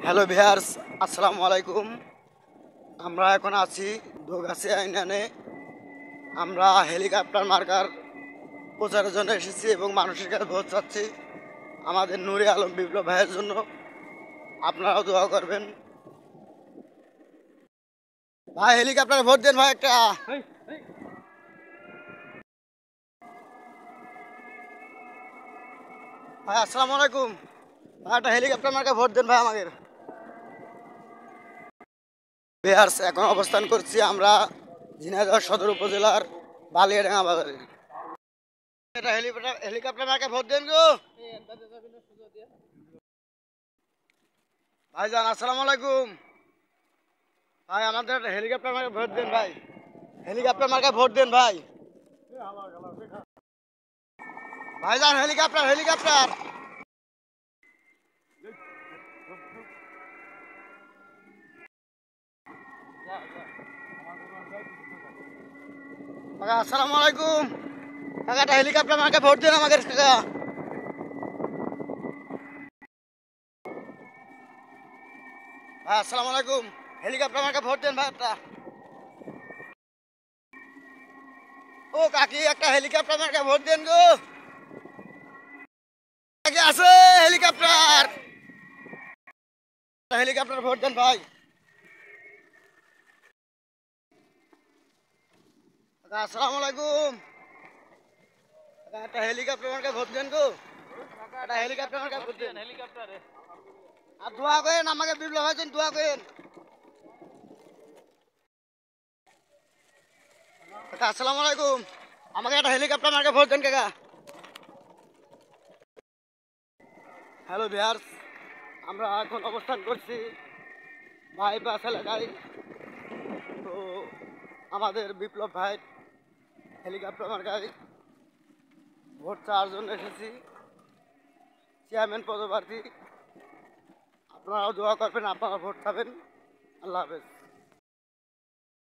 Hello viewers, আসসালামু আলাইকুম। আমরা এখন আছি দোগাছিয়া ইউনিয়নে। আমরা হেলিকপ্টার মার্কার প্রচারের জন্য এসেছি এবং মানুষের কাছে ভোট চাচ্ছি আমাদের নূরে আলম বিপ্লব ভাইয়ের জন্য। আপনারাও দোয়া করবেন। ভাই হেলিকপ্টারে ভোট দেন ভাই একটা। ভাই আসসালামু আলাইকুম। ভাই একটা হেলিকপ্টার মার্কা ভোট দেন ভাই আমাদের। ভিউয়ার্স, এখন অবস্থান করছি আমরা ঝিনাইদহ সদর উপজেলার বালিয়াডাঙ্গা বাজারে। এটা হেলিকপ্টার মার্কা ভোট দেন গো ভাইজান। আসসালামু আলাইকুম। ভাই আমাদের একটা হেলিকপ্টার মার্কা ভোট দেন ভাই। হেলিকপ্টার মার্কা ভোট দেন ভাই। ভাইজান হেলিকপ্টার হেলিকপ্টার। কাকা আসসালামু আলাইকুম। কাকা একটা হেলিকপ্টার মার্কা ভোট দেন আমাদের কাকা। ভাই আসসালামু আলাইকুম। হেলিকপ্টার মার্কা ভোট দেন ভাই একটা। ও কাকি একটা হেলিকপ্টার মার্কা ভোট দেন গো। কাকি আছে হেলিকপ্টার। হেলিকপ্টার ভোট দেন ভাই। কাকা আসসালামু আলাইকুম। কাকা একটা হেলিকপ্টার মার্কা ভোট দেন গো। একটা হেলিকপ্টার মার্কা ভোট দেন। আর দোয়া করেন আমাকে বিপ্লব ভাইজন দোয়া করেন। কাকা আসসালামু আলাইকুম। আমাকে একটা হেলিকপ্টার মার্কা ভোট দেন কাকা। হ্যালো ভিউয়ার্স, আমরা এখন অবস্থান করছি বাইপাস এলাকায়। তো আমাদের বিপ্লব ভাই হেলিকপ্টার মার্কায় ভোট চাওয়ার জন্য এসেছি, চেয়ারম্যান পদপ্রার্থী। আপনারাও দোয়া করবেন, আপনারা ভোট পাবেন। আল্লাহ হাফেজ।